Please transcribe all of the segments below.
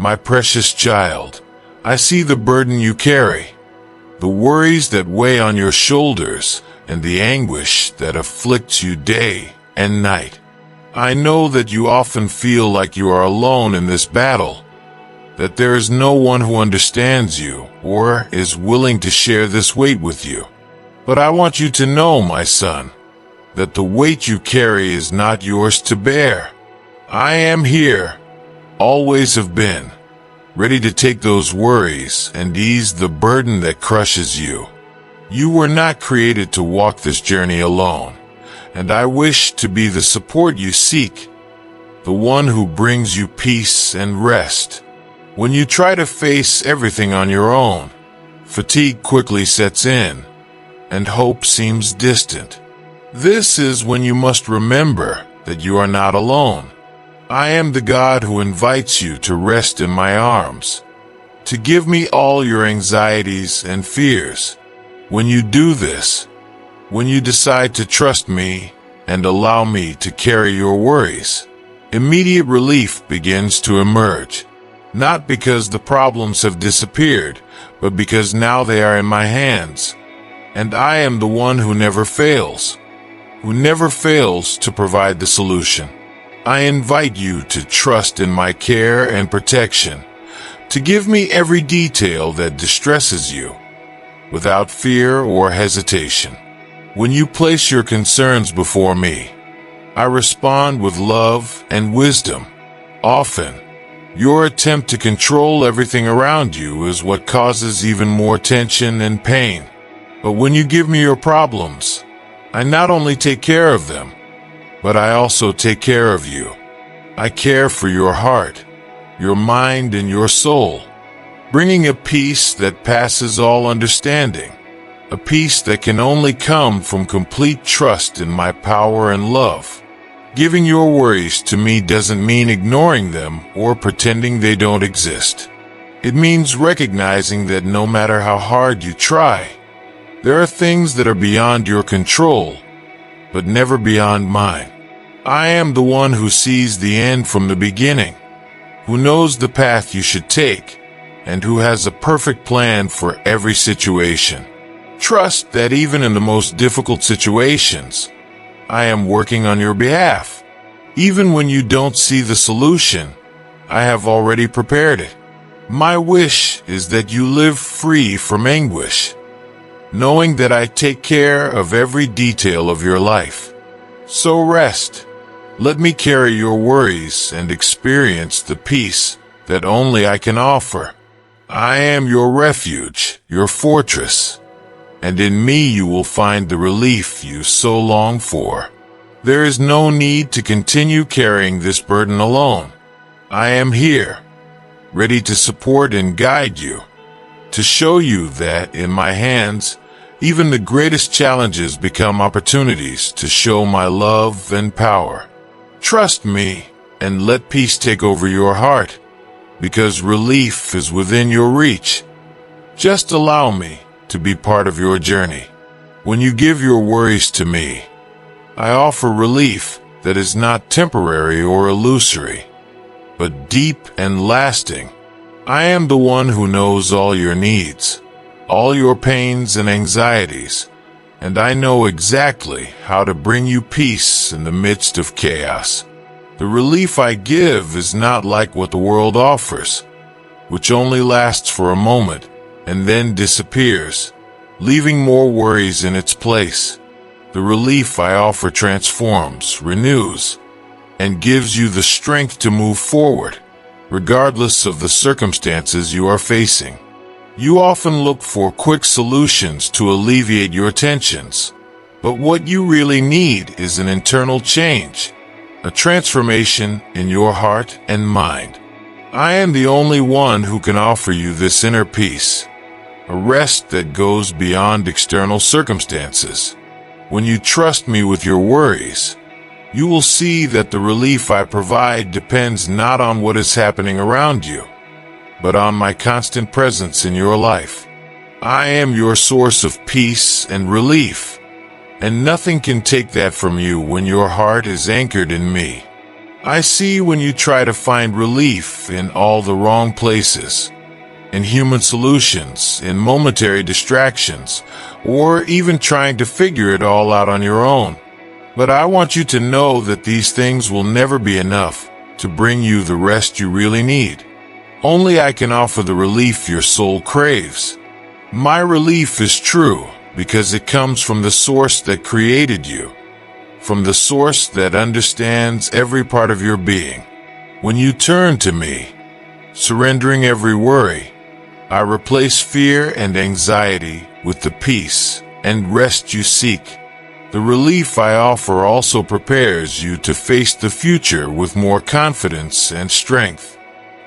My precious child, I see the burden you carry, the worries that weigh on your shoulders, and the anguish that afflicts you day and night. I know that you often feel like you are alone in this battle, that there is no one who understands you or is willing to share this weight with you. But I want you to know, my son, that the weight you carry is not yours to bear. I am here, always have been, ready to take those worries and ease the burden that crushes you. You were not created to walk this journey alone, and I wish to be the support you seek, the one who brings you peace and rest. When you try to face everything on your own, fatigue quickly sets in, and hope seems distant. This is when you must remember that you are not alone. I am the God who invites you to rest in my arms, to give me all your anxieties and fears. When you do this, when you decide to trust me and allow me to carry your worries, immediate relief begins to emerge. Not because the problems have disappeared, but because now they are in my hands. And I am the one who never fails to provide the solution. I invite you to trust in my care and protection, to give me every detail that distresses you, without fear or hesitation. When you place your concerns before me, I respond with love and wisdom. Often, your attempt to control everything around you is what causes even more tension and pain. But when you give me your problems, I not only take care of them, but I also take care of you. I care for your heart, your mind, and your soul, bringing a peace that passes all understanding, a peace that can only come from complete trust in my power and love. Giving your worries to me doesn't mean ignoring them or pretending they don't exist. It means recognizing that no matter how hard you try, there are things that are beyond your control, but never beyond mine. I am the one who sees the end from the beginning, who knows the path you should take, and who has a perfect plan for every situation. Trust that even in the most difficult situations, I am working on your behalf. Even when you don't see the solution, I have already prepared it. My wish is that you live free from anguish, knowing that I take care of every detail of your life. So rest. Let me carry your worries and experience the peace that only I can offer. I am your refuge, your fortress, and in me you will find the relief you so long for. There is no need to continue carrying this burden alone. I am here, ready to support and guide you, to show you that in my hands, even the greatest challenges become opportunities to show my love and power. Trust me and let peace take over your heart, because relief is within your reach. Just allow me to be part of your journey. When you give your worries to me, I offer relief that is not temporary or illusory, but deep and lasting. I am the one who knows all your needs, all your pains and anxieties, and I know exactly how to bring you peace in the midst of chaos. The relief I give is not like what the world offers, which only lasts for a moment and then disappears, leaving more worries in its place. The relief I offer transforms, renews, and gives you the strength to move forward, regardless of the circumstances you are facing. You often look for quick solutions to alleviate your tensions, but what you really need is an internal change, a transformation in your heart and mind. I am the only one who can offer you this inner peace, a rest that goes beyond external circumstances. When you trust me with your worries, you will see that the relief I provide depends not on what is happening around you, but on my constant presence in your life. I am your source of peace and relief, and nothing can take that from you when your heart is anchored in me. I see when you try to find relief in all the wrong places, in human solutions, in momentary distractions, or even trying to figure it all out on your own. But I want you to know that these things will never be enough to bring you the rest you really need. Only I can offer the relief your soul craves. My relief is true because it comes from the source that created you, from the source that understands every part of your being. When you turn to me, surrendering every worry, I replace fear and anxiety with the peace and rest you seek. The relief I offer also prepares you to face the future with more confidence and strength.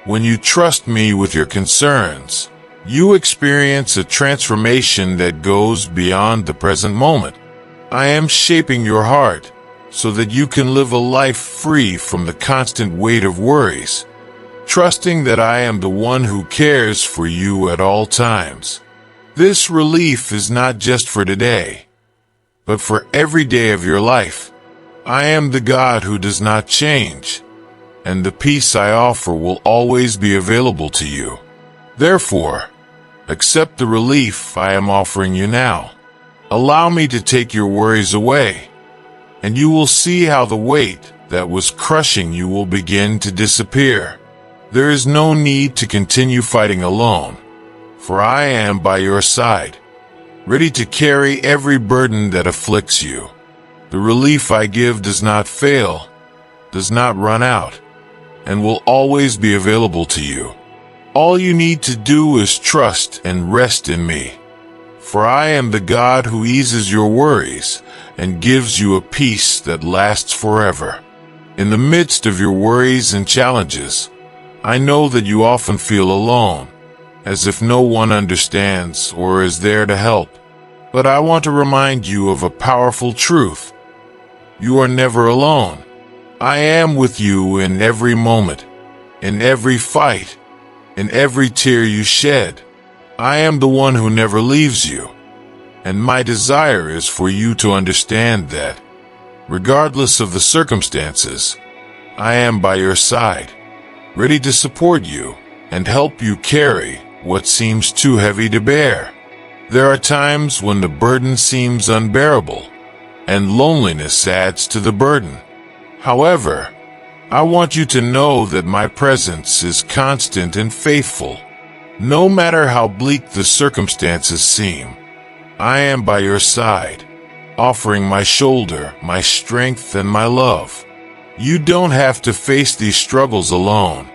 When you trust me with your concerns, you experience a transformation that goes beyond the present moment. I am shaping your heart so that you can live a life free from the constant weight of worries, trusting that I am the one who cares for you at all times. This relief is not just for today, but for every day of your life. I am the God who does not change, and the peace I offer will always be available to you. Therefore, accept the relief I am offering you now. Allow me to take your worries away, and you will see how the weight that was crushing you will begin to disappear. There is no need to continue fighting alone, for I am by your side, ready to carry every burden that afflicts you. The relief I give does not fail, does not run out, and will always be available to you. All you need to do is trust and rest in me, for I am the God who eases your worries and gives you a peace that lasts forever. In the midst of your worries and challenges, I know that you often feel alone, as if no one understands or is there to help. But I want to remind you of a powerful truth. You are never alone. I am with you in every moment, in every fight, in every tear you shed. I am the one who never leaves you, and my desire is for you to understand that, regardless of the circumstances, I am by your side, ready to support you and help you carry what seems too heavy to bear. There are times when the burden seems unbearable, and loneliness adds to the burden. However, I want you to know that my presence is constant and faithful. No matter how bleak the circumstances seem, I am by your side, offering my shoulder, my strength, and my love. You don't have to face these struggles alone,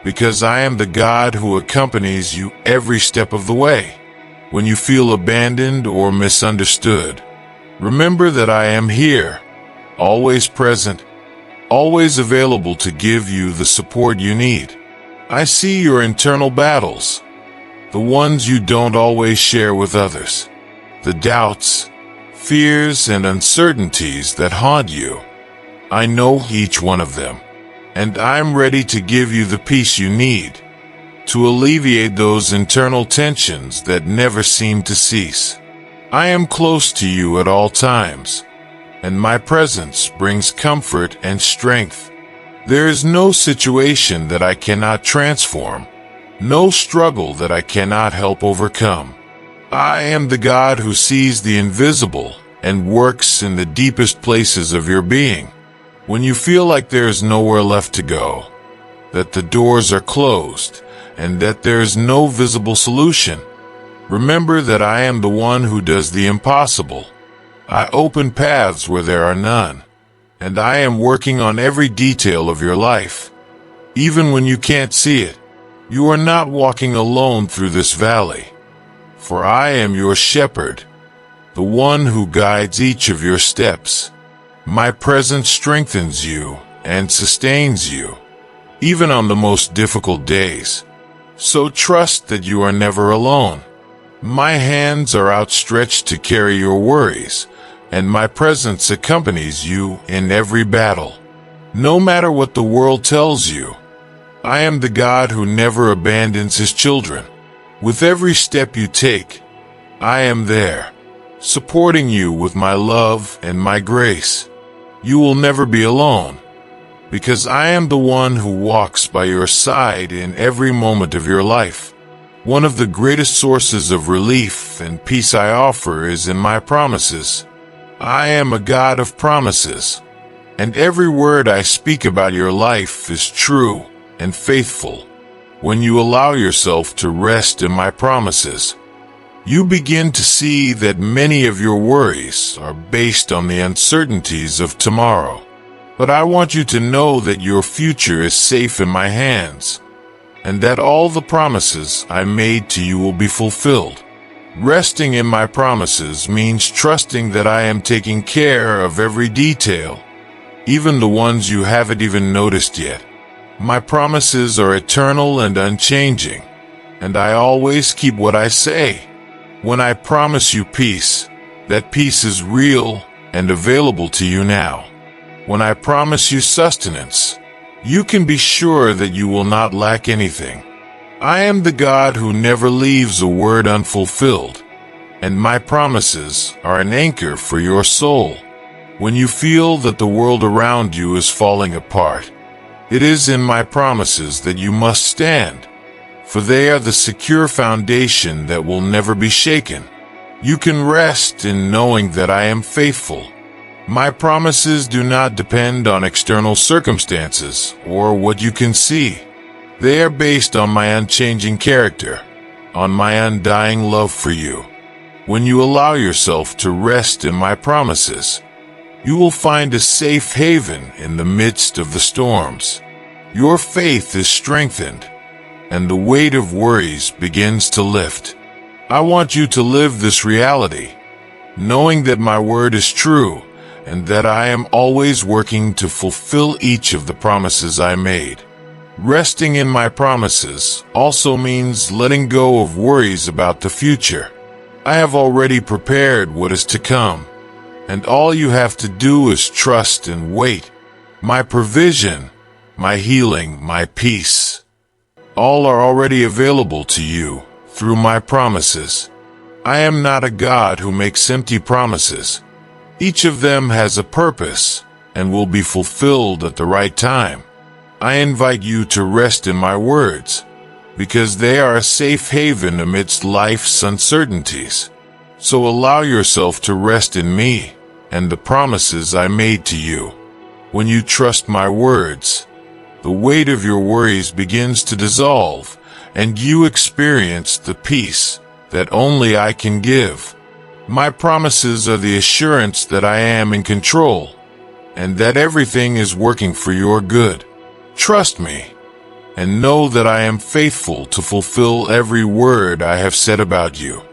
because I am the God who accompanies you every step of the way. When you feel abandoned or misunderstood, remember that I am here, always present, always available to give you the support you need. I see your internal battles, the ones you don't always share with others, the doubts, fears, and uncertainties that haunt you. I know each one of them, and I'm ready to give you the peace you need to alleviate those internal tensions that never seem to cease. I am close to you at all times, and my presence brings comfort and strength. There is no situation that I cannot transform, no struggle that I cannot help overcome. I am the God who sees the invisible and works in the deepest places of your being. When you feel like there is nowhere left to go, that the doors are closed, and that there is no visible solution, remember that I am the one who does the impossible. I open paths where there are none, and I am working on every detail of your life. Even when you can't see it, you are not walking alone through this valley, for I am your shepherd, the one who guides each of your steps. My presence strengthens you and sustains you, even on the most difficult days. So trust that you are never alone. My hands are outstretched to carry your worries, and my presence accompanies you in every battle. No matter what the world tells you, I am the God who never abandons his children. With every step you take, I am there, supporting you with my love and my grace. You will never be alone. because I am the one who walks by your side in every moment of your life. One of the greatest sources of relief and peace I offer is in my promises. I am a God of promises, and every word I speak about your life is true and faithful. When you allow yourself to rest in my promises, you begin to see that many of your worries are based on the uncertainties of tomorrow. But I want you to know that your future is safe in my hands, and that all the promises I made to you will be fulfilled. Resting in my promises means trusting that I am taking care of every detail, even the ones you haven't even noticed yet. My promises are eternal and unchanging, and I always keep what I say. When I promise you peace, that peace is real and available to you now. When I promise you sustenance, you can be sure that you will not lack anything. I am the God who never leaves a word unfulfilled, and my promises are an anchor for your soul. When you feel that the world around you is falling apart, it is in my promises that you must stand, for they are the secure foundation that will never be shaken. You can rest in knowing that I am faithful. My promises do not depend on external circumstances or what you can see. They are based on my unchanging character, on my undying love for you. When you allow yourself to rest in my promises, you will find a safe haven in the midst of the storms. Your faith is strengthened, and the weight of worries begins to lift. I want you to live this reality, knowing that my word is true, and that I am always working to fulfill each of the promises I made. Resting in my promises also means letting go of worries about the future. I have already prepared what is to come, and all you have to do is trust and wait. My provision, my healing, my peace, all are already available to you through my promises. I am not a God who makes empty promises. Each of them has a purpose and will be fulfilled at the right time. I invite you to rest in my words, because they are a safe haven amidst life's uncertainties. So allow yourself to rest in me and the promises I made to you. When you trust my words, the weight of your worries begins to dissolve, and you experience the peace that only I can give. My promises are the assurance that I am in control, and that everything is working for your good. Trust me, and know that I am faithful to fulfill every word I have said about you.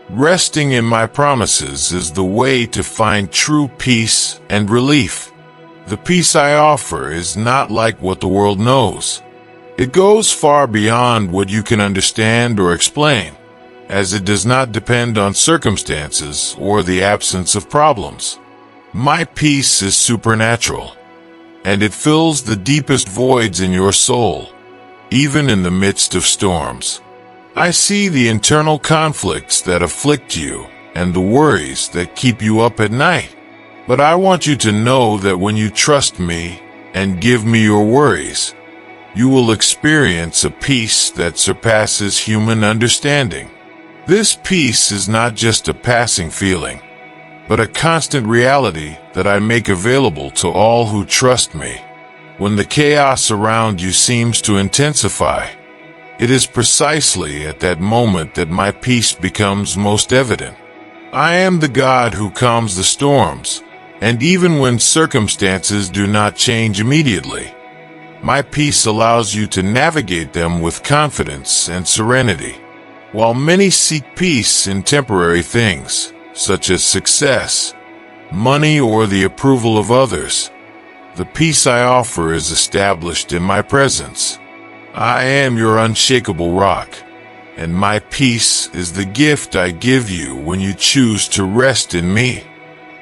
Resting in my promises is the way to find true peace and relief. The peace I offer is not like what the world knows. It goes far beyond what you can understand or explain, as it does not depend on circumstances or the absence of problems. My peace is supernatural, and it fills the deepest voids in your soul, even in the midst of storms. I see the internal conflicts that afflict you and the worries that keep you up at night. But I want you to know that when you trust me and give me your worries, you will experience a peace that surpasses human understanding. This peace is not just a passing feeling, but a constant reality that I make available to all who trust me. When the chaos around you seems to intensify, it is precisely at that moment that my peace becomes most evident. I am the God who calms the storms, and even when circumstances do not change immediately, my peace allows you to navigate them with confidence and serenity. While many seek peace in temporary things, such as success, money, or the approval of others, the peace I offer is established in my presence. I am your unshakable rock, and my peace is the gift I give you when you choose to rest in me,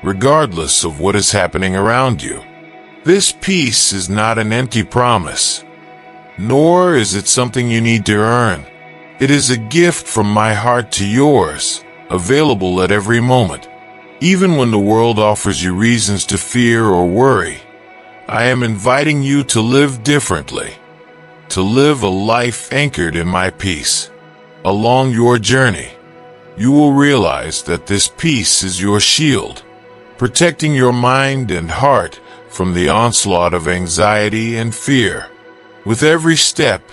regardless of what is happening around you. This peace is not an empty promise, nor is it something you need to earn. It is a gift from my heart to yours, available at every moment. Even when the world offers you reasons to fear or worry, I am inviting you to live differently, to live a life anchored in my peace. Along your journey, you will realize that this peace is your shield, protecting your mind and heart from the onslaught of anxiety and fear. With every step,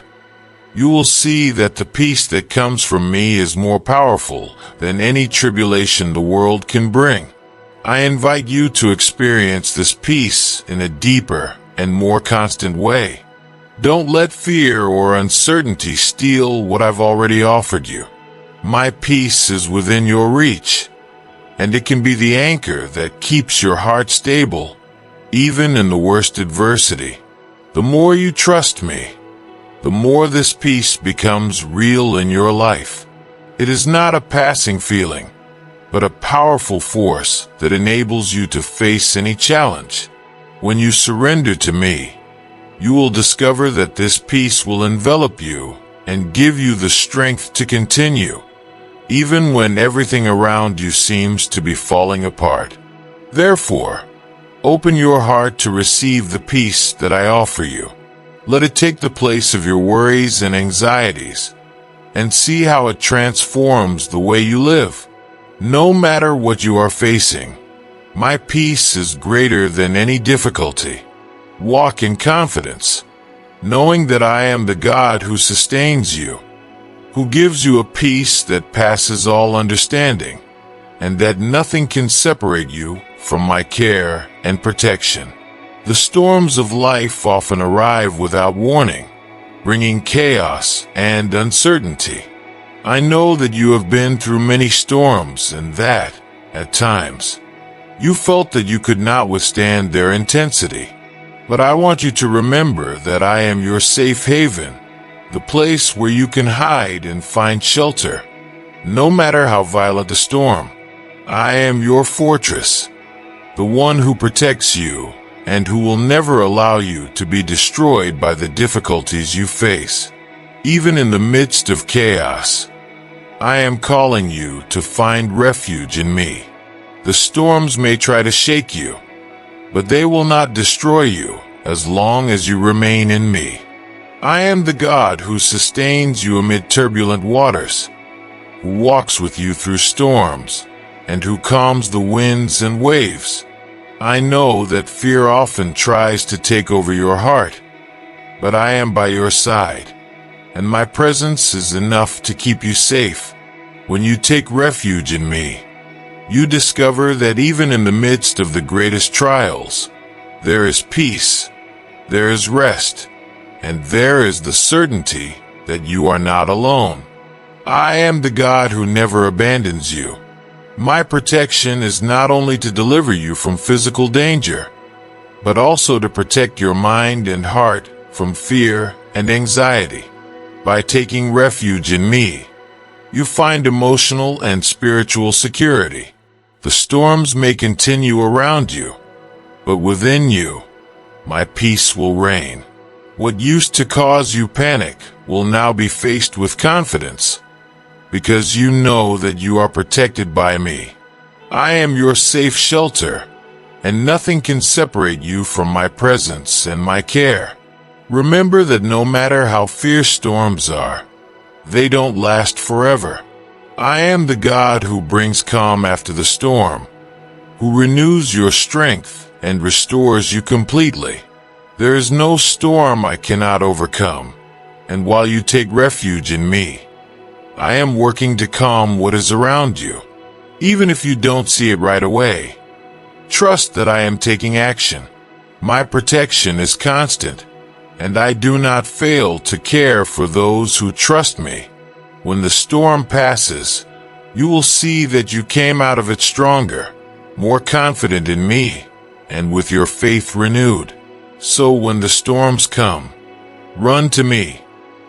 you will see that the peace that comes from me is more powerful than any tribulation the world can bring. I invite you to experience this peace in a deeper and more constant way. Don't let fear or uncertainty steal what I've already offered you. My peace is within your reach, and it can be the anchor that keeps your heart stable, even in the worst adversity. The more you trust me, the more this peace becomes real in your life. It is not a passing feeling, but a powerful force that enables you to face any challenge. When you surrender to me, you will discover that this peace will envelop you and give you the strength to continue, even when everything around you seems to be falling apart. Therefore, open your heart to receive the peace that I offer you. Let it take the place of your worries and anxieties, and see how it transforms the way you live. No matter what you are facing, my peace is greater than any difficulty. Walk in confidence, knowing that I am the God who sustains you, who gives you a peace that passes all understanding, and that nothing can separate you from my care and protection. The storms of life often arrive without warning, bringing chaos and uncertainty. I know that you have been through many storms and that, at times, you felt that you could not withstand their intensity. But I want you to remember that I am your safe haven, the place where you can hide and find shelter, no matter how violent the storm. I am your fortress, the one who protects you and who will never allow you to be destroyed by the difficulties you face. Even in the midst of chaos, I am calling you to find refuge in me. The storms may try to shake you, but they will not destroy you as long as you remain in me. I am the God who sustains you amid turbulent waters, who walks with you through storms, and who calms the winds and waves. I know that fear often tries to take over your heart, but I am by your side, and my presence is enough to keep you safe. When you take refuge in me, you discover that even in the midst of the greatest trials, there is peace, there is rest, and there is the certainty that you are not alone. I am the God who never abandons you. My protection is not only to deliver you from physical danger, but also to protect your mind and heart from fear and anxiety. By taking refuge in me, you find emotional and spiritual security. The storms may continue around you, but within you, my peace will reign. What used to cause you panic will now be faced with confidence, because you know that you are protected by me. I am your safe shelter, and nothing can separate you from my presence and my care. Remember that no matter how fierce storms are, they don't last forever. I am the God who brings calm after the storm, who renews your strength and restores you completely. There is no storm I cannot overcome, and while you take refuge in me, I am working to calm what is around you. Even if you don't see it right away, trust that I am taking action. My protection is constant, and I do not fail to care for those who trust me. When the storm passes, you will see that you came out of it stronger, more confident in me, and with your faith renewed. So when the storms come, run to me.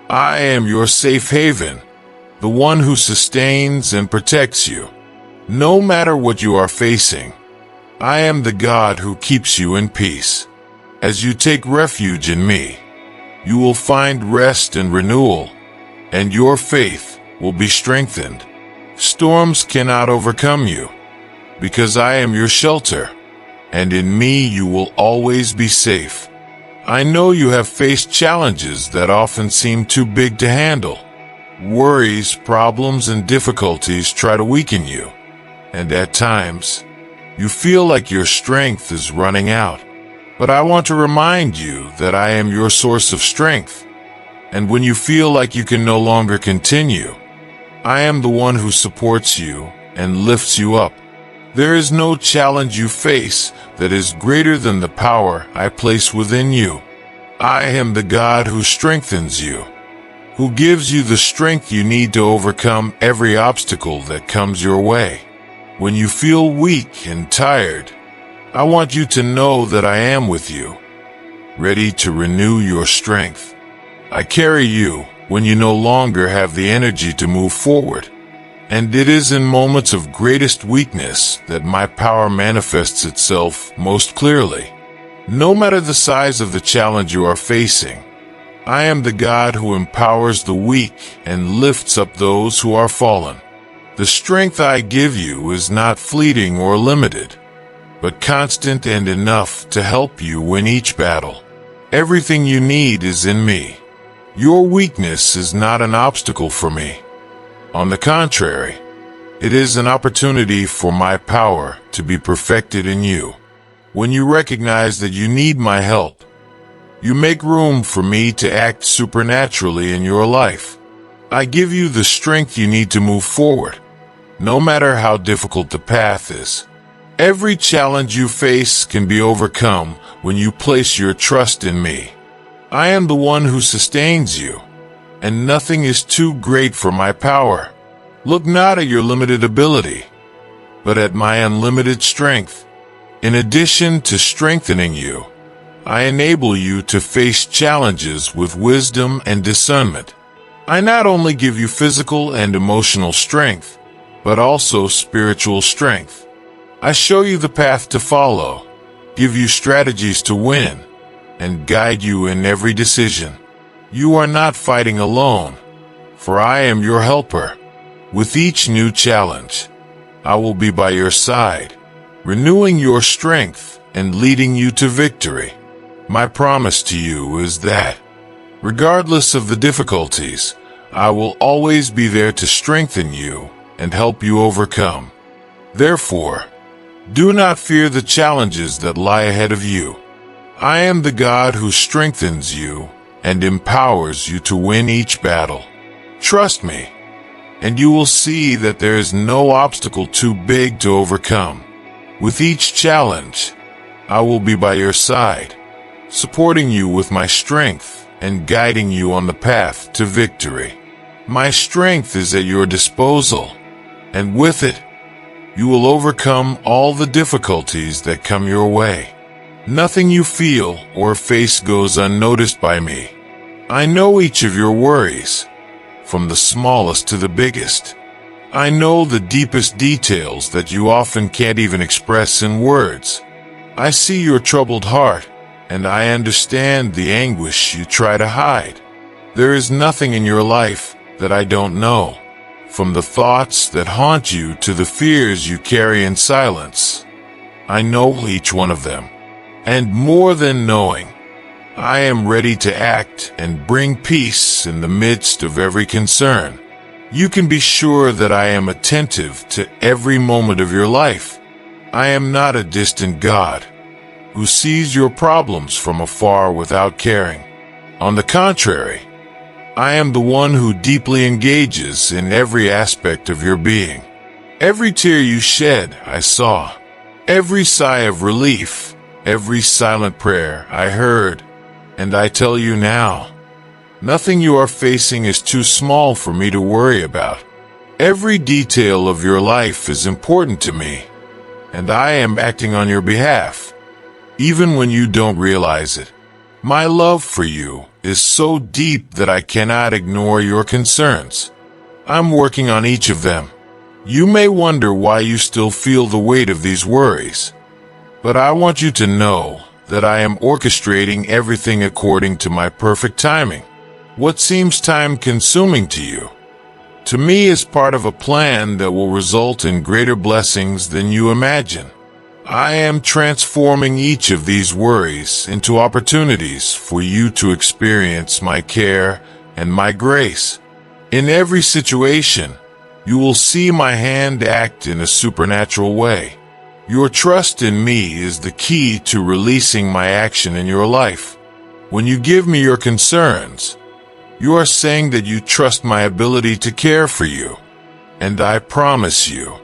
I am your safe haven, the one who sustains and protects you. No matter what you are facing, I am the God who keeps you in peace. As you take refuge in me, you will find rest and renewal, and your faith will be strengthened. Storms cannot overcome you, because I am your shelter. and in me you will always be safe. I know you have faced challenges that often seem too big to handle. Worries, problems, and difficulties try to weaken you, and at times, you feel like your strength is running out. But I want to remind you that I am your source of strength, and when you feel like you can no longer continue, I am the one who supports you and lifts you up. There is no challenge you face that is greater than the power I place within you. I am the God who strengthens you, who gives you the strength you need to overcome every obstacle that comes your way. When you feel weak and tired, I want you to know that I am with you, ready to renew your strength. I carry you when you no longer have the energy to move forward, and it is in moments of greatest weakness that my power manifests itself most clearly. No matter the size of the challenge you are facing, I am the God who empowers the weak and lifts up those who are fallen. The strength I give you is not fleeting or limited, but constant and enough to help you win each battle. Everything you need is in me. Your weakness is not an obstacle for me. On the contrary, it is an opportunity for my power to be perfected in you. When you recognize that you need my help, you make room for me to act supernaturally in your life. I give you the strength you need to move forward, no matter how difficult the path is. Every challenge you face can be overcome when you place your trust in me. I am the one who sustains you, and nothing is too great for my power. Look not at your limited ability, but at my unlimited strength. In addition to strengthening you, I enable you to face challenges with wisdom and discernment. I not only give you physical and emotional strength, but also spiritual strength. I show you the path to follow, give you strategies to win, and guide you in every decision. You are not fighting alone, for I am your helper. With each new challenge, I will be by your side, renewing your strength and leading you to victory. My promise to you is that, regardless of the difficulties, I will always be there to strengthen you and help you overcome. Therefore, do not fear the challenges that lie ahead of you. I am the God who strengthens you and empowers you to win each battle. Trust me, and you will see that there is no obstacle too big to overcome. With each challenge, I will be by your side, supporting you with my strength and guiding you on the path to victory. My strength is at your disposal, and with it, you will overcome all the difficulties that come your way. Nothing you feel or face goes unnoticed by me. I know each of your worries, from the smallest to the biggest. I know the deepest details that you often can't even express in words. I see your troubled heart, and I understand the anguish you try to hide. There is nothing in your life that I don't know. From the thoughts that haunt you to the fears you carry in silence, I know each one of them. And more than knowing, I am ready to act and bring peace in the midst of every concern. You can be sure that I am attentive to every moment of your life. I am not a distant God who sees your problems from afar without caring. On the contrary, I am the one who deeply engages in every aspect of your being. Every tear you shed, I saw. Every sigh of relief, every silent prayer, I heard. And I tell you now, nothing you are facing is too small for me to worry about. Every detail of your life is important to me, and I am acting on your behalf, even when you don't realize it. My love for you is so deep that I cannot ignore your concerns. I'm working on each of them. You may wonder why you still feel the weight of these worries, but I want you to know that I am orchestrating everything according to my perfect timing. What seems time-consuming to you, to me is part of a plan that will result in greater blessings than you imagine. I am transforming each of these worries into opportunities for you to experience my care and my grace. In every situation, you will see my hand act in a supernatural way. Your trust in me is the key to releasing my action in your life. When you give me your concerns, you are saying that you trust my ability to care for you. And I promise you,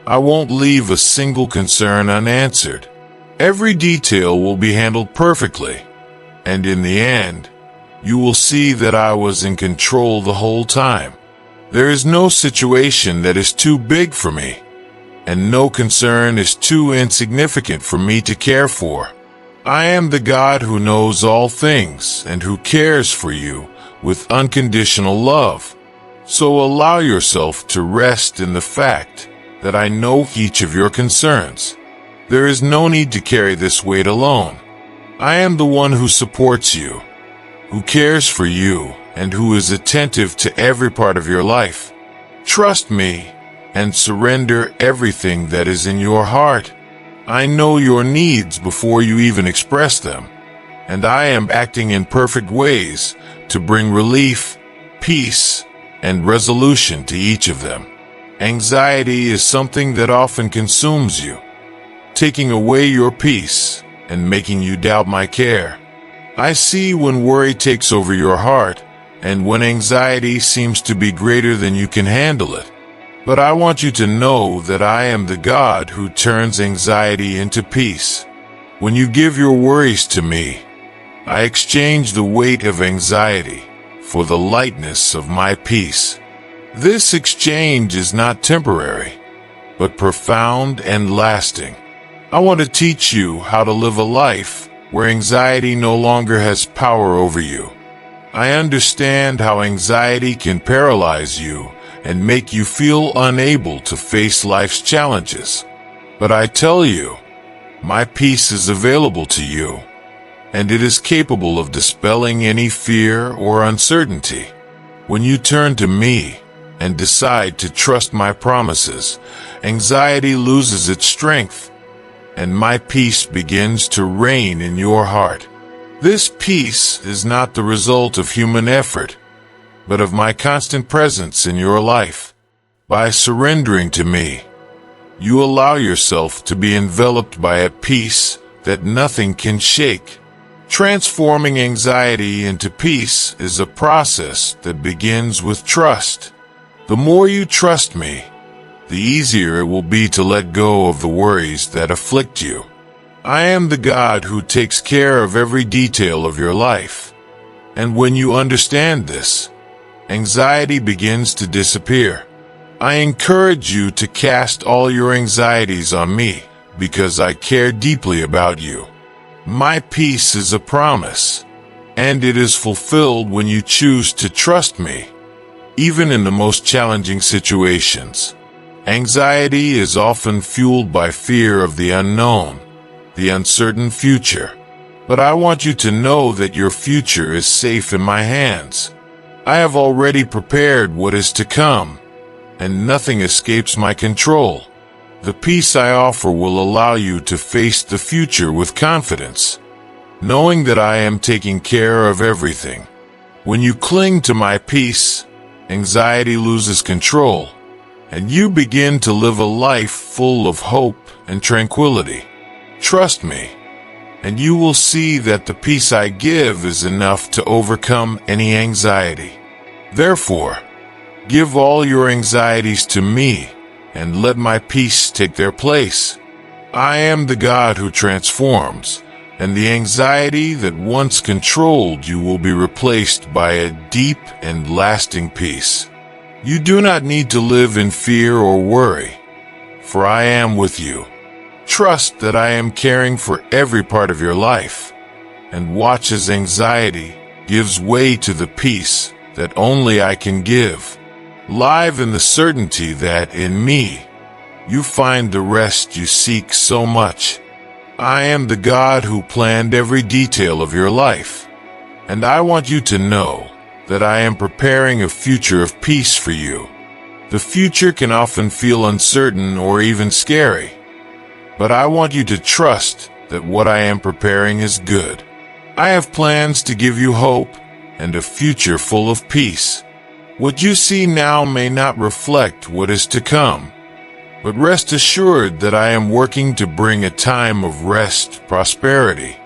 I won't leave a single concern unanswered. Every detail will be handled perfectly. And in the end, you will see that I was in control the whole time. There is no situation that is too big for me, and no concern is too insignificant for me to care for. I am the God who knows all things and who cares for you with unconditional love. So allow yourself to rest in the fact that I know each of your concerns. There is no need to carry this weight alone. I am the one who supports you, who cares for you, and who is attentive to every part of your life. Trust me and surrender everything that is in your heart. I know your needs before you even express them, and I am acting in perfect ways to bring relief, peace, and resolution to each of them. Anxiety is something that often consumes you, taking away your peace and making you doubt my care. I see when worry takes over your heart and when anxiety seems to be greater than you can handle it. But I want you to know that I am the God who turns anxiety into peace. When you give your worries to me, I exchange the weight of anxiety for the lightness of my peace. This exchange is not temporary, but profound and lasting. I want to teach you how to live a life where anxiety no longer has power over you. I understand how anxiety can paralyze you and make you feel unable to face life's challenges. But I tell you, my peace is available to you, and it is capable of dispelling any fear or uncertainty. When you turn to me and decide to trust my promises, anxiety loses its strength, and my peace begins to reign in your heart. This peace is not the result of human effort, but of my constant presence in your life. By surrendering to me, you allow yourself to be enveloped by a peace that nothing can shake. Transforming anxiety into peace is a process that begins with trust. The more you trust me, the easier it will be to let go of the worries that afflict you. I am the God who takes care of every detail of your life. And when you understand this, anxiety begins to disappear. I encourage you to cast all your anxieties on me because I care deeply about you. My peace is a promise, and it is fulfilled when you choose to trust me, even in the most challenging situations. Anxiety is often fueled by fear of the unknown, the uncertain future. But I want you to know that your future is safe in my hands. I have already prepared what is to come, and nothing escapes my control. The peace I offer will allow you to face the future with confidence, knowing that I am taking care of everything. When you cling to my peace, anxiety loses control, and you begin to live a life full of hope and tranquility. Trust me, and you will see that the peace I give is enough to overcome any anxiety. Therefore, give all your anxieties to me, and let my peace take their place. I am the God who transforms, and the anxiety that once controlled you will be replaced by a deep and lasting peace. You do not need to live in fear or worry, for I am with you. Trust that I am caring for every part of your life, and watch as anxiety gives way to the peace that only I can give. Live in the certainty that in me, you find the rest you seek so much. I am the God who planned every detail of your life, and I want you to know that I am preparing a future of peace for you. The future can often feel uncertain or even scary, But I want you to trust that what I am preparing is good. I have plans to give you hope and a future full of peace. What you see now may not reflect what is to come, but rest assured that I am working to bring a time of rest, prosperity,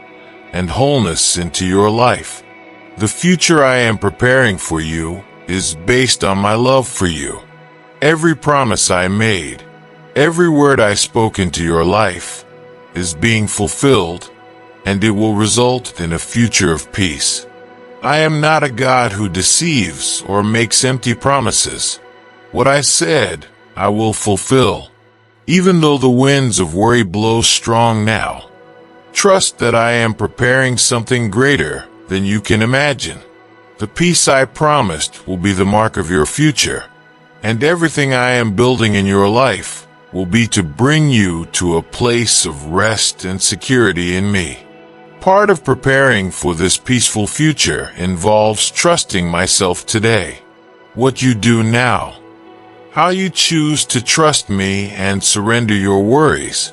and wholeness into your life. The future I am preparing for you is based on my love for you. Every promise I made, every word I spoke into your life is being fulfilled, and it will result in a future of peace. I am not a God who deceives or makes empty promises. What I said, I will fulfill. Even though the winds of worry blow strong now, trust that I am preparing something greater than you can imagine. The peace I promised will be the mark of your future, and everything I am building in your life will be to bring you to a place of rest and security in me. Part of preparing for this peaceful future involves trusting myself today. What you do now, how you choose to trust me and surrender your worries,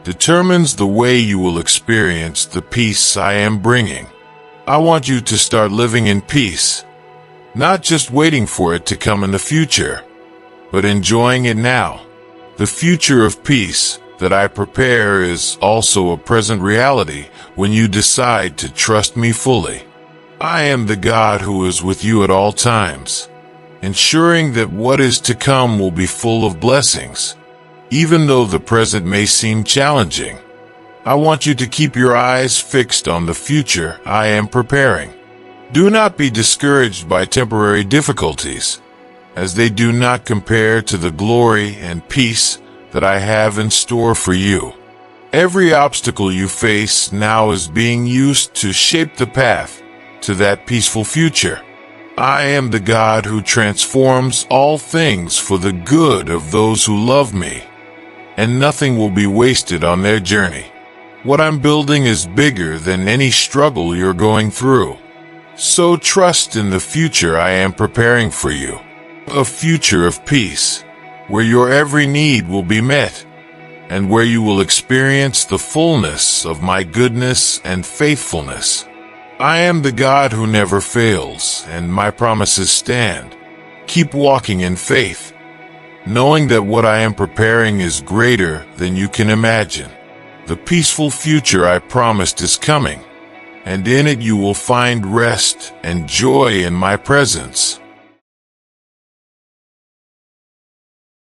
determines the way you will experience the peace I am bringing. I want you to start living in peace, not just waiting for it to come in the future, but enjoying it now. The future of peace that I prepare is also a present reality when you decide to trust me fully. I am the God who is with you at all times, ensuring that what is to come will be full of blessings. Even though the present may seem challenging, I want you to keep your eyes fixed on the future I am preparing. Do not be discouraged by temporary difficulties, as they do not compare to the glory and peace that I have in store for you. Every obstacle you face now is being used to shape the path to that peaceful future. I am the God who transforms all things for the good of those who love me, and nothing will be wasted on their journey. What I'm building is bigger than any struggle you're going through. So trust in the future I am preparing for you. A future of peace, where your every need will be met, and where you will experience the fullness of my goodness and faithfulness. I am the God who never fails, and my promises stand. Keep walking in faith, knowing that what I am preparing is greater than you can imagine. The peaceful future I promised is coming, and in it you will find rest and joy in my presence.